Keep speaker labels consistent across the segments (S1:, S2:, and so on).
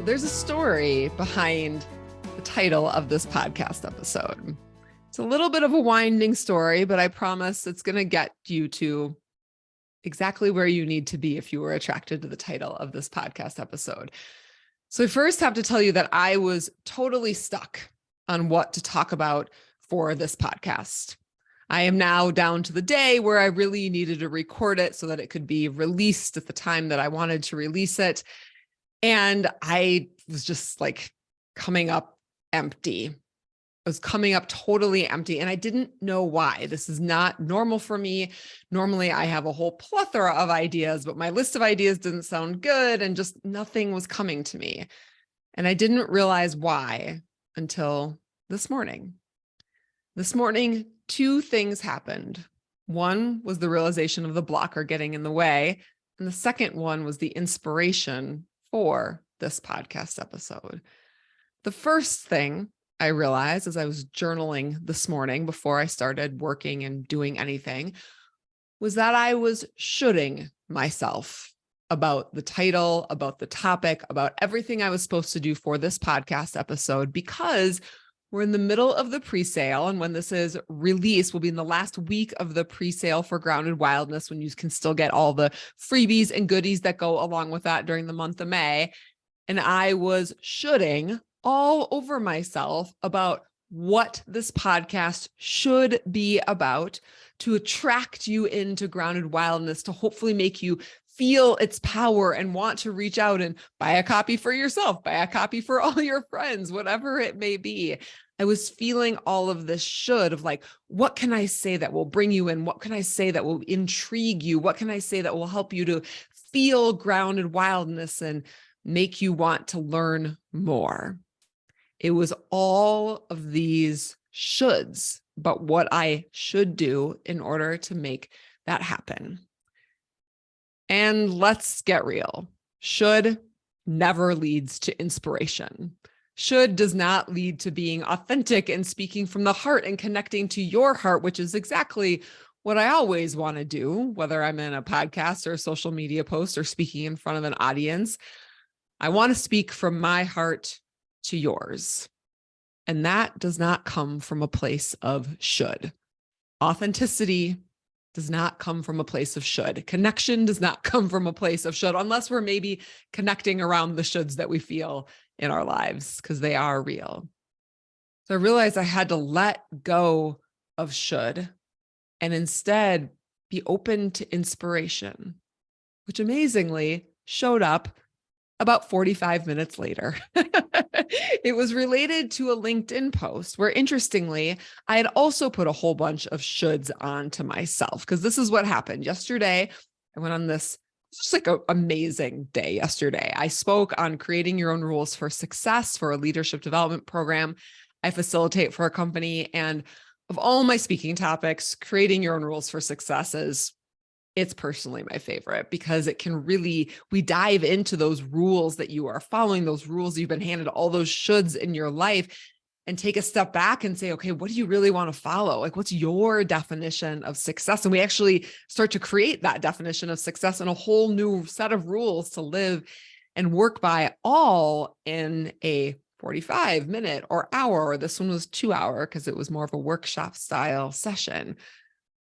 S1: There's a story behind the title of this podcast episode. It's a little bit of a winding story, but I promise it's going to get you to exactly where you need to be if you were attracted to the title of this podcast episode. So I first have to tell you that I was totally stuck on what to talk about for this podcast. I am now down to the day where I really needed to record it so that it could be released at the time that I wanted to release it. And I was just like coming up empty. I was coming up totally empty, and I didn't know why. This is not normal for me. Normally, I have a whole plethora of ideas, but my list of ideas didn't sound good, and just nothing was coming to me. And I didn't realize why until this morning. This morning, two things happened. One was the realization of the blocker getting in the way, and the second one was the inspiration for this podcast episode. The first thing I realized as I was journaling this morning before I started working and doing anything was that I was shoulding myself about the title, about the topic, about everything I was supposed to do for this podcast episode, because we're in the middle of the pre-sale. And when this is released, we'll be in the last week of the pre-sale for Grounded Wildness, when you can still get all the freebies and goodies that go along with that during the month of May. And I was shoulding all over myself about what this podcast should be about to attract you into Grounded Wildness, to hopefully make you feel its power and want to reach out and buy a copy for yourself, buy a copy for all your friends, whatever it may be. I was feeling all of this should of like, what can I say that will bring you in? What can I say that will intrigue you? What can I say that will help you to feel grounded wildness and make you want to learn more? It was all of these shoulds, but what I should do in order to make that happen. And let's get real. Should never leads to inspiration. Should does not lead to being authentic and speaking from the heart and connecting to your heart, which is exactly what I always want to do, whether I'm in a podcast or a social media post or speaking in front of an audience. I want to speak from my heart to yours. And that does not come from a place of should. Authenticity does not come from a place of should. Connection does not come from a place of should, unless we're maybe connecting around the shoulds that we feel in our lives, because they are real. So I realized I had to let go of should and instead be open to inspiration, which amazingly showed up about 45 minutes later. It was related to a LinkedIn post where, interestingly, I had also put a whole bunch of shoulds onto myself, because this is what happened. Yesterday, I went on this just like an amazing day yesterday. I spoke on creating your own rules for success for a leadership development program I facilitate for a company. And of all my speaking topics, creating your own rules for success it's personally my favorite, because it can really, we dive into those rules that you are following, those rules you've been handed, all those shoulds in your life, and take a step back and say, okay, what do you really want to follow? Like, what's your definition of success? And we actually start to create that definition of success and a whole new set of rules to live and work by, all in a 45-minute or hour. This one was 2 hour because it was more of a workshop style session.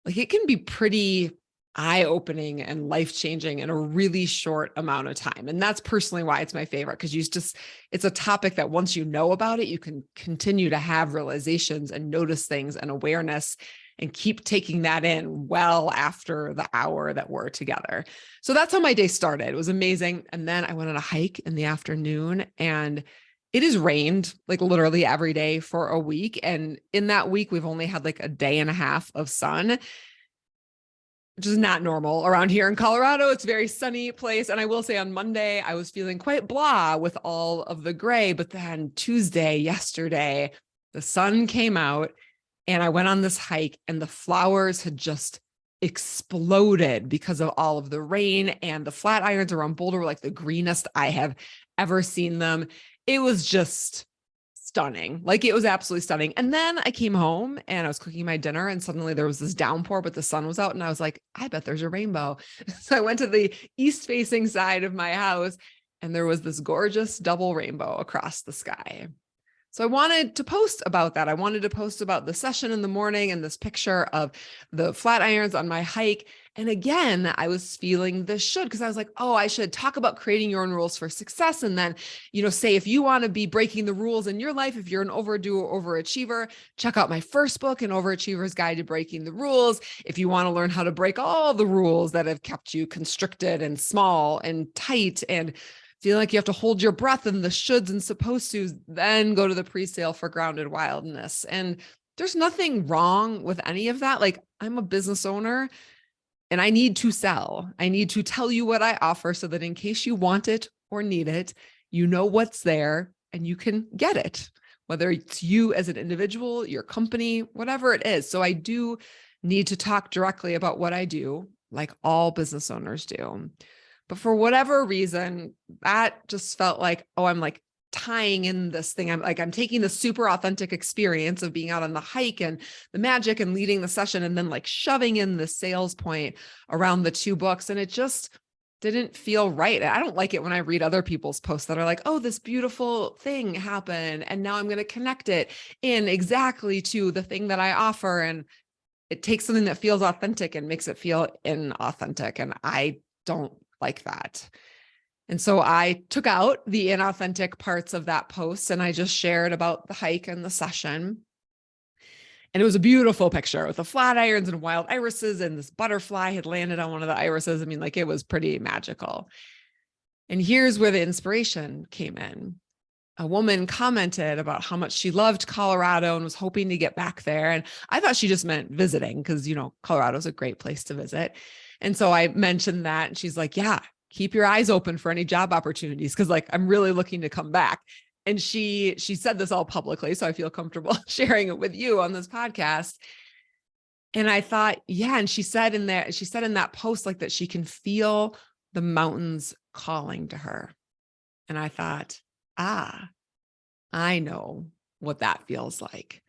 S1: Like, it can be pretty eye-opening and life-changing in a really short amount of time. And that's personally why it's my favorite, because it's a topic that once you know about it, you can continue to have realizations and notice things and awareness and keep taking that in well after the hour that we're together. So that's how my day started. It was amazing. And then I went on a hike in the afternoon, and it has rained like literally every day for a week. And in that week, we've only had like a day and a half of sun, which is not normal around here in Colorado. It's a very sunny place. And I will say, on Monday, I was feeling quite blah with all of the gray, but then Tuesday, yesterday, the sun came out and I went on this hike, and the flowers had just exploded because of all of the rain, and the flat irons around Boulder were like the greenest I have ever seen them. It was just stunning. Like, it was absolutely stunning. And then I came home and I was cooking my dinner, and suddenly there was this downpour, but the sun was out, and I was like, I bet there's a rainbow. So I went to the east facing side of my house and there was this gorgeous double rainbow across the sky. So I wanted to post about that. I wanted to post about the session in the morning and this picture of the flat irons on my hike. And again, I was feeling this should, because I was like, oh, I should talk about creating your own rules for success. And then, say if you want to be breaking the rules in your life, if you're an overdo or overachiever, check out my first book, An Overachiever's Guide to Breaking the Rules. If you want to learn how to break all the rules that have kept you constricted and small and tight and feel like you have to hold your breath and the shoulds and supposed to, then go to the pre-sale for Grounded Wildness. And there's nothing wrong with any of that. Like, I'm a business owner and I need to sell. I need to tell you what I offer so that in case you want it or need it, you know what's there and you can get it, whether it's you as an individual, your company, whatever it is. So I do need to talk directly about what I do, like all business owners do. But for whatever reason, that just felt like, oh, I'm like tying in this thing. I'm taking the super authentic experience of being out on the hike and the magic and leading the session, and then like shoving in the sales point around the two books. And it just didn't feel right. I don't like it when I read other people's posts that are like, oh, this beautiful thing happened, and now I'm going to connect it in exactly to the thing that I offer. And it takes something that feels authentic and makes it feel inauthentic. And I don't like that. And so I took out the inauthentic parts of that post and I just shared about the hike and the session. And it was a beautiful picture with the flat irons and wild irises, and this butterfly had landed on one of the irises. I mean, like, it was pretty magical. And here's where the inspiration came in. A woman commented about how much she loved Colorado and was hoping to get back there. And I thought she just meant visiting because, Colorado's a great place to visit. And so I mentioned that, and she's like, yeah, keep your eyes open for any job opportunities, because like, I'm really looking to come back. And she said this all publicly, so I feel comfortable sharing it with you on this podcast. And I thought, yeah. And she said in that post, like, that she can feel the mountains calling to her. And I thought, I know what that feels like.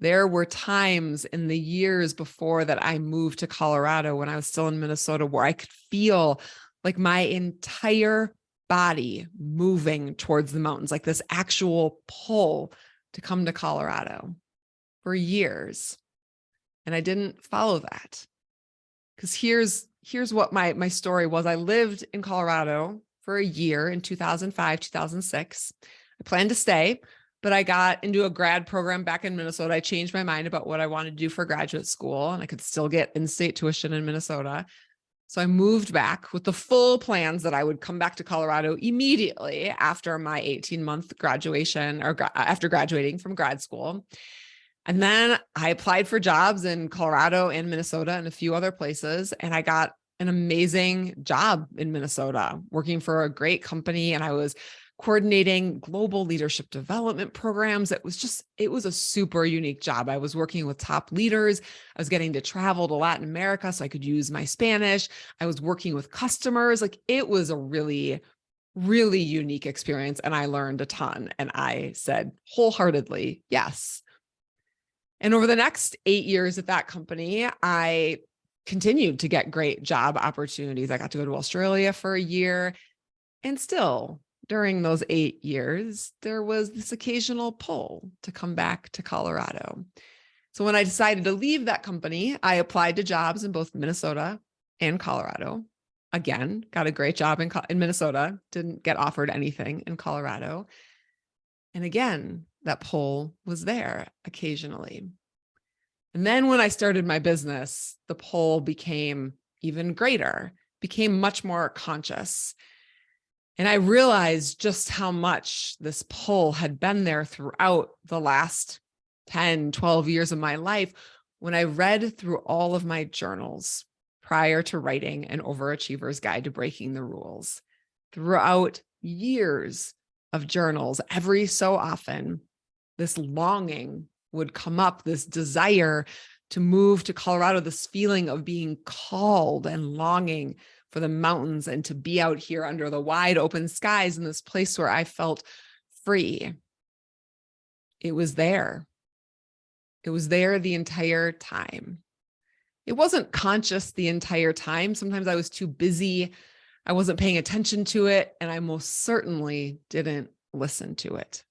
S1: There were times in the years before that I moved to Colorado, when I was still in Minnesota, where I could feel like my entire body moving towards the mountains, like this actual pull to come to Colorado for years. And I didn't follow that, because here's what my story was. I lived in Colorado for a year in 2005, 2006. I planned to stay, but I got into a grad program back in Minnesota. I changed my mind about what I wanted to do for graduate school, and I could still get in-state tuition in Minnesota. So I moved back with the full plans that I would come back to Colorado immediately after my 18-month graduation, or after graduating from grad school. And then I applied for jobs in Colorado and Minnesota and a few other places. And I got an amazing job in Minnesota, working for a great company. And I was coordinating global leadership development programs. It was a super unique job. I was working with top leaders. I was getting to travel to Latin America so I could use my Spanish. I was working with customers. Like, it was a really, really unique experience. And I learned a ton. And I said wholeheartedly, yes. And over the next 8 years at that company, I continued to get great job opportunities. I got to go to Australia for a year, and still, during those 8 years, there was this occasional pull to come back to Colorado. So when I decided to leave that company, I applied to jobs in both Minnesota and Colorado. Again, got a great job in Minnesota, didn't get offered anything in Colorado. And again, that pull was there occasionally. And then when I started my business, the pull became even greater, became much more conscious. And I realized just how much this pull had been there throughout the last 10, 12 years of my life, when I read through all of my journals prior to writing An Overachiever's Guide to Breaking the Rules. Throughout years of journals, every so often, this longing would come up, this desire to move to Colorado, this feeling of being called and longing for the mountains and to be out here under the wide open skies in this place where I felt free. It was there. It was there the entire time. It wasn't conscious the entire time. Sometimes I was too busy I wasn't paying attention to it, and I most certainly didn't listen to it.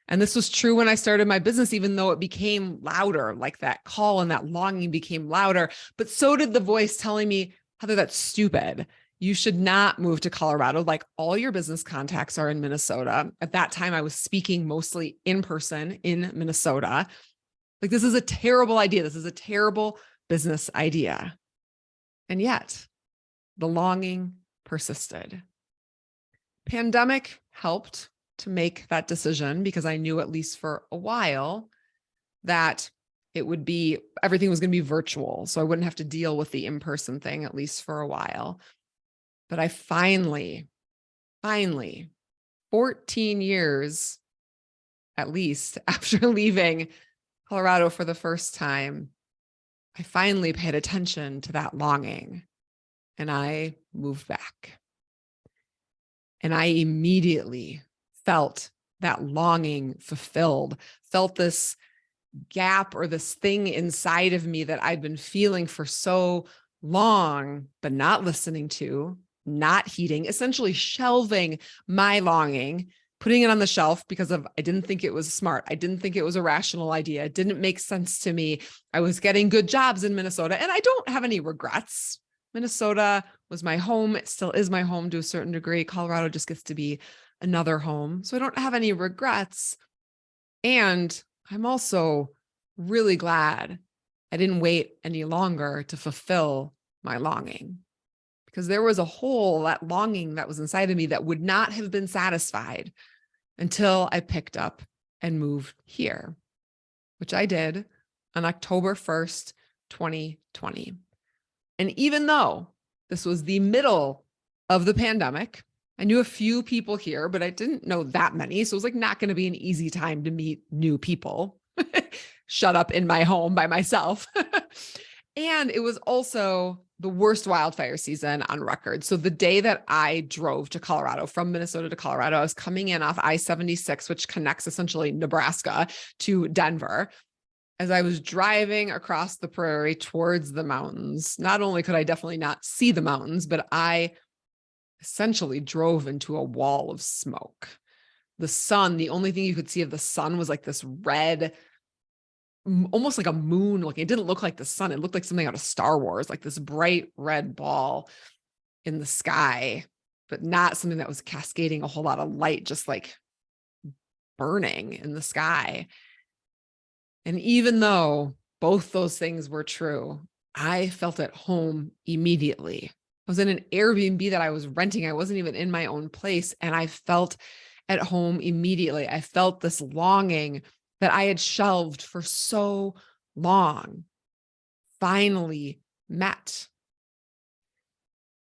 S1: And this was true when I started my business, even though it became louder, like that call and that longing became louder. But so did the voice telling me, Heather, that's stupid. You should not move to Colorado. Like, all your business contacts are in Minnesota. At that time, I was speaking mostly in person in Minnesota. Like, this is a terrible idea. This is a terrible business idea. And yet, the longing persisted. Pandemic helped to make that decision because I knew, at least for a while, that everything was going to be virtual. So I wouldn't have to deal with the in-person thing, at least for a while. But I finally, 14 years, at least, after leaving Colorado for the first time, I finally paid attention to that longing, and I moved back. And I immediately felt that longing fulfilled, felt this gap or this thing inside of me that I'd been feeling for so long, but not listening to, not heeding, essentially shelving my longing, putting it on the shelf because I didn't think it was smart. I didn't think it was a rational idea. It didn't make sense to me. I was getting good jobs in Minnesota, and I don't have any regrets. Minnesota was my home. It still is my home to a certain degree. Colorado just gets to be another home. So I don't have any regrets. And I'm also really glad I didn't wait any longer to fulfill my longing, because there was a hole, that longing that was inside of me that would not have been satisfied until I picked up and moved here, which I did on October 1st, 2020. And even though this was the middle of the pandemic, I knew a few people here, but I didn't know that many. So it was like not going to be an easy time to meet new people. Shut up in my home by myself. And it was also the worst wildfire season on record. So the day that I drove to Colorado, from Minnesota to Colorado, I was coming in off I-76, which connects essentially Nebraska to Denver. As I was driving across the prairie towards the mountains, not only could I definitely not see the mountains, but I essentially drove into a wall of smoke. The sun, the only thing you could see of the sun was like this red, almost like a moon looking. It didn't look like the sun. It looked like something out of Star Wars, like this bright red ball in the sky, but not something that was cascading a whole lot of light, just like burning in the sky. And even though both those things were true, I felt at home immediately. I was in an Airbnb that I was renting. I wasn't even in my own place. And I felt at home immediately. I felt this longing that I had shelved for so long finally met.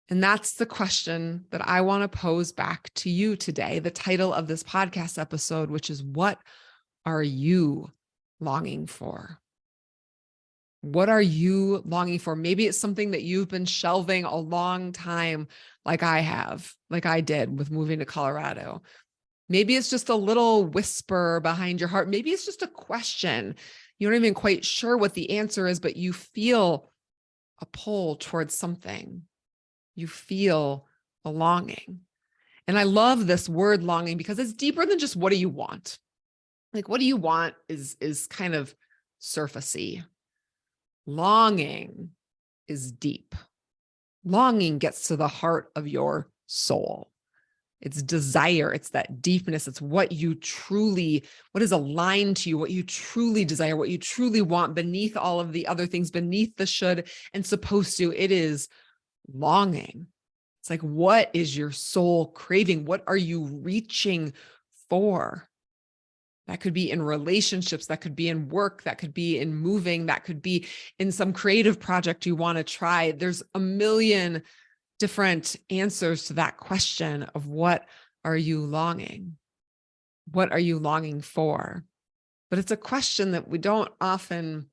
S1: And that's the question that I want to pose back to you today. The title of this podcast episode, which is, what are you longing for? What are you longing for? Maybe it's something that you've been shelving a long time, like I have, like I did with moving to Colorado. Maybe it's just a little whisper behind your heart. Maybe it's just a question. You're not even quite sure what the answer is, but you feel a pull towards something. You feel a longing. And I love this word longing because it's deeper than just what do you want? Like, what do you want is kind of surfacey. Longing is deep. Longing gets to the heart of your soul. It's desire. It's that deepness. It's what is aligned to you, what you truly desire, what you truly want beneath all of the other things, beneath the should and supposed to. It is longing. It's like, what is your soul craving? What are you reaching for? That could be in relationships, that could be in work, that could be in moving, that could be in some creative project you want to try. There's a million different answers to that question of what are you longing? What are you longing for? But it's a question that we don't often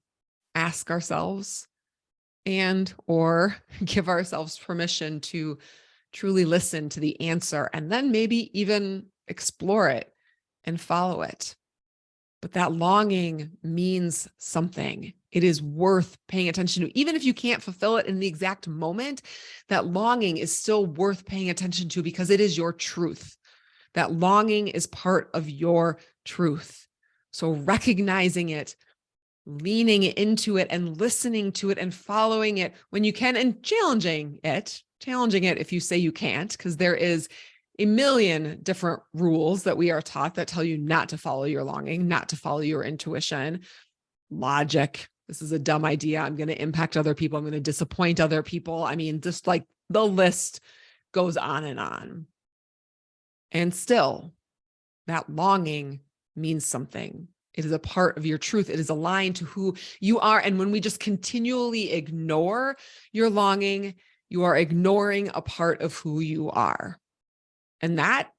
S1: ask ourselves or give ourselves permission to truly listen to the answer and then maybe even explore it and follow it. but that longing means something. It is worth paying attention to. Even if you can't fulfill it in the exact moment, that longing is still worth paying attention to because it is your truth. That longing is part of your truth. So recognizing it, leaning into it and listening to it and following it when you can, and challenging it if you say you can't, because there is a million different rules that we are taught that tell you not to follow your longing, not to follow your intuition, logic. This is a dumb idea. I'm going to impact other people. I'm going to disappoint other people. I mean, just like the list goes on and on. And still, that longing means something. It is a part of your truth. It is aligned to who you are. And when we just continually ignore your longing, you are ignoring a part of who you are. And that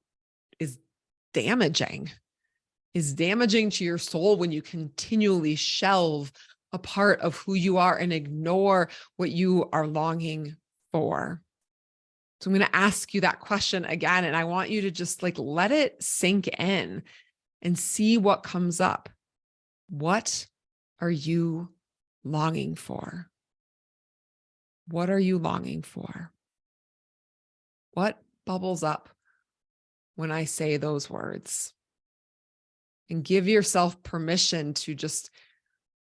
S1: is damaging to your soul when you continually shelve a part of who you are and ignore what you are longing for. So I'm going to ask you that question again, and I want you to just like let it sink in and see what comes up. What are you longing for? What are you longing for? What bubbles up when I say those words? And give yourself permission to just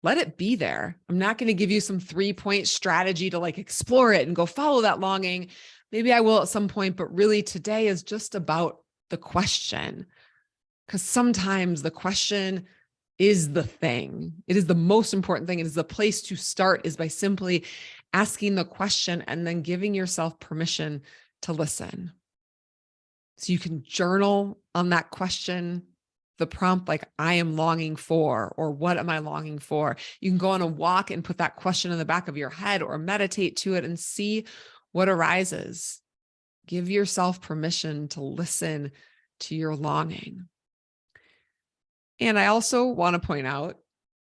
S1: let it be there. I'm not going to give you some 3-point strategy to like explore it and go follow that longing. Maybe I will at some point, but really today is just about the question. Because sometimes the question is the thing. It is the most important thing. It is the place to start, is by simply asking the question and then giving yourself permission to listen. So you can journal on that question, the prompt, like I am longing for, or what am I longing for? You can go on a walk and put that question in the back of your head or meditate to it and see what arises. Give yourself permission to listen to your longing. And I also want to point out,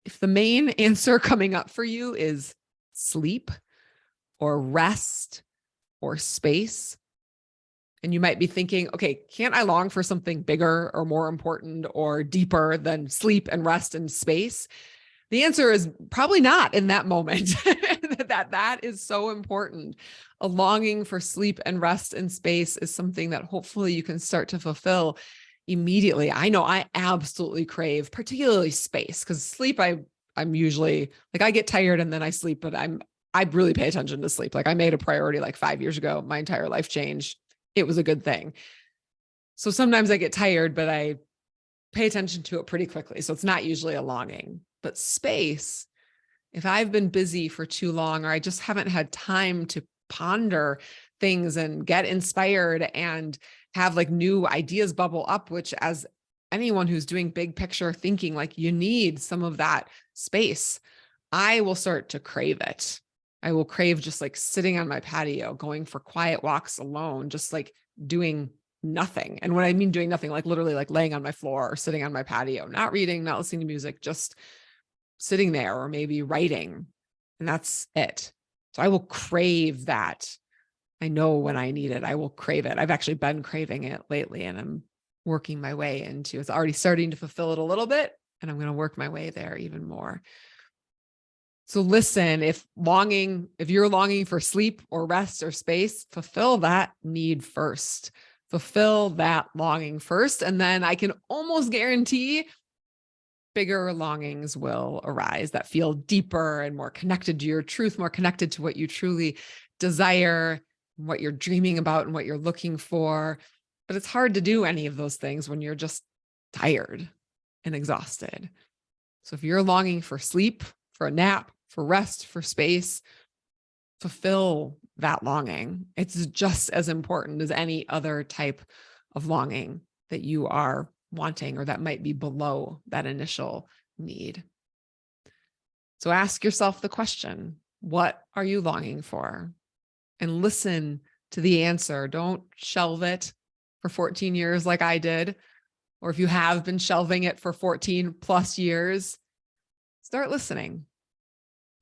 S1: if the main answer coming up for you is sleep or rest or space, and you might be thinking, okay, can't I long for something bigger or more important or deeper than sleep and rest and space? The answer is probably not in that moment. that is so important. A longing for sleep and rest and space is something that hopefully you can start to fulfill immediately. I know I absolutely crave, particularly space, because sleep, I'm usually like, I get tired and then I sleep, but I really pay attention to sleep. Like I made a priority like 5 years ago. My entire life changed. It was a good thing. So sometimes I get tired, but I pay attention to it pretty quickly. So it's not usually a longing. But space, if I've been busy for too long, or I just haven't had time to ponder things and get inspired and have like new ideas bubble up, which as anyone who's doing big picture thinking, like you need some of that space, I will start to crave it. I will crave just like sitting on my patio, going for quiet walks alone, just like doing nothing. And when I mean doing nothing, like literally like laying on my floor or sitting on my patio, not reading, not listening to music, just sitting there, or maybe writing. And that's it. So I will crave that. I know when I need it, I will crave it. I've actually been craving it lately, and I'm working my way into, it's already starting to fulfill it a little bit, and I'm going to work my way there even more. So listen, if you're longing for sleep or rest or space, fulfill that need first. Fulfill that longing first. And then I can almost guarantee bigger longings will arise that feel deeper and more connected to your truth, more connected to what you truly desire, what you're dreaming about and what you're looking for. But it's hard to do any of those things when you're just tired and exhausted. So if you're longing for sleep, for a nap, for rest, for space, fulfill that longing. It's just as important as any other type of longing that you are wanting, or that might be below that initial need. So ask yourself the question, what are you longing for? And listen to the answer. Don't shelve it for 14 years like I did. Or if you have been shelving it for 14 plus years, start listening.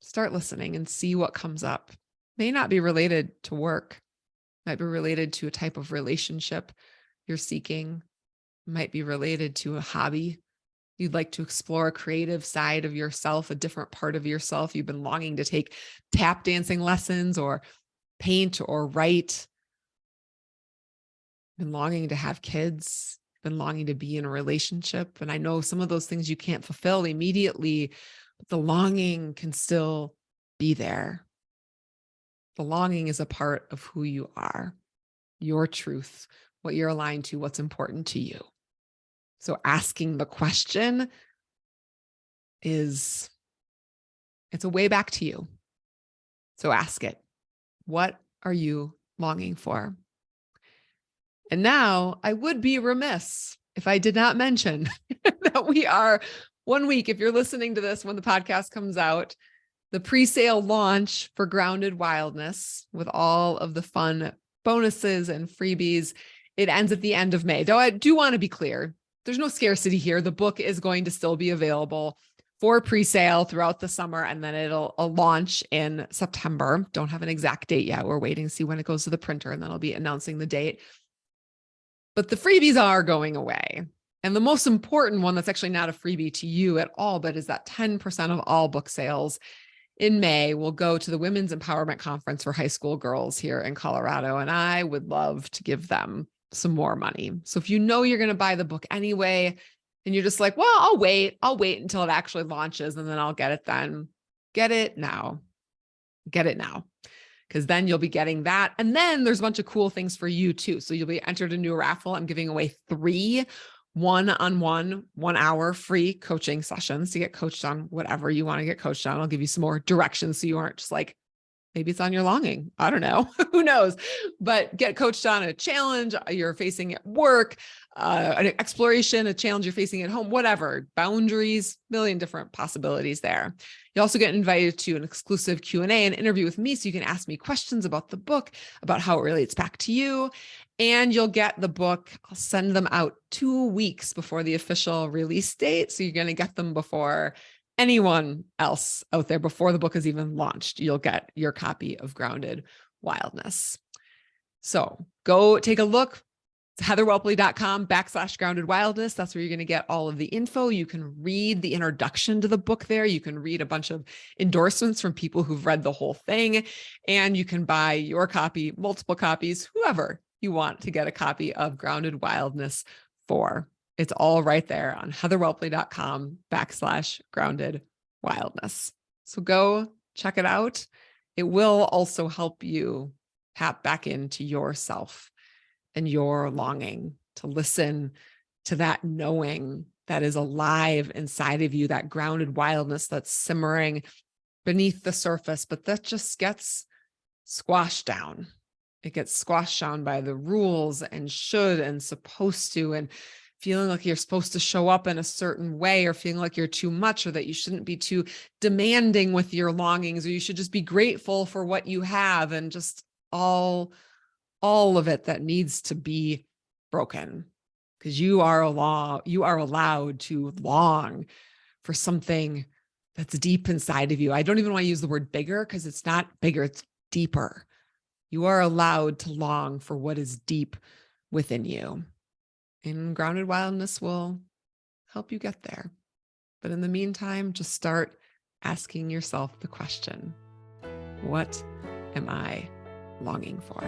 S1: Start listening and see what comes up. May not be related to work, might be related to a type of relationship you're seeking, might be related to a hobby You'd like to explore a creative side of yourself, a different part of yourself. You've been longing to take tap dancing lessons or paint or write. Been longing to have kids, been longing to be in a relationship. And I know some of those things you can't fulfill immediately, but the longing can still be there. The longing is a part of who you are, your truth, what you're aligned to, what's important to you. So asking the question it's a way back to you. So ask it. What are you longing for? And now I would be remiss if I did not mention that we are 1 week, if you're listening to this when the podcast comes out, the pre-sale launch for Grounded Wildness with all of the fun bonuses and freebies. It ends at the end of May. Though I do want to be clear, there's no scarcity here. The book is going to still be available for pre-sale throughout the summer, and then it'll launch in September. Don't have an exact date yet. We're waiting to see when it goes to the printer, and then I'll be announcing the date. But the freebies are going away. And the most important one that's actually not a freebie to you at all, but is that 10% of all book sales in May will go to the Women's Empowerment Conference for high school girls here in Colorado. And I would love to give them some more money. So if you know you're going to buy the book anyway, and you're just like, well, I'll wait until it actually launches and then I'll get it then. Get it now. Get it now. Because then you'll be getting that. And then there's a bunch of cool things for you too. So you'll be entered into a raffle. I'm giving away 3 one-on-one, 1 hour free coaching sessions to get coached on whatever you want to get coached on. I'll give you some more directions so you aren't just like, maybe it's on your longing. I don't know. Who knows? But get coached on a challenge you're facing at work, an exploration, a challenge you're facing at home, whatever, boundaries, million different possibilities there. You also get invited to an exclusive Q&A and interview with me so you can ask me questions about the book, about how it relates back to you. And you'll get the book. I'll send them out 2 weeks before the official release date. So you're going to get them before anyone else out there, before the book is even launched. You'll get your copy of Grounded Wildness. So go take a look. It's heatherwhelpley.com/grounded wildness. That's where you're going to get all of the info. You can read the introduction to the book there. You can read a bunch of endorsements from people who've read the whole thing. And you can buy your copy, multiple copies, whoever you want to get a copy of Grounded Wildness for. It's all right there on heatherwhelpley.com/grounded wildness. So go check it out. It will also help you tap back into yourself and your longing to listen to that knowing that is alive inside of you, that grounded wildness that's simmering beneath the surface, but that just gets squashed down. It gets squashed down by the rules and should and supposed to, and feeling like you're supposed to show up in a certain way, or feeling like you're too much, or that you shouldn't be too demanding with your longings, or you should just be grateful for what you have, and just all of it that needs to be broken, because you are allowed to long for something that's deep inside of you. I don't even want to use the word bigger, because it's not bigger, it's deeper. You are allowed to long for what is deep within you. And Grounded Wildness will help you get there. But in the meantime, just start asking yourself the question, what am I longing for?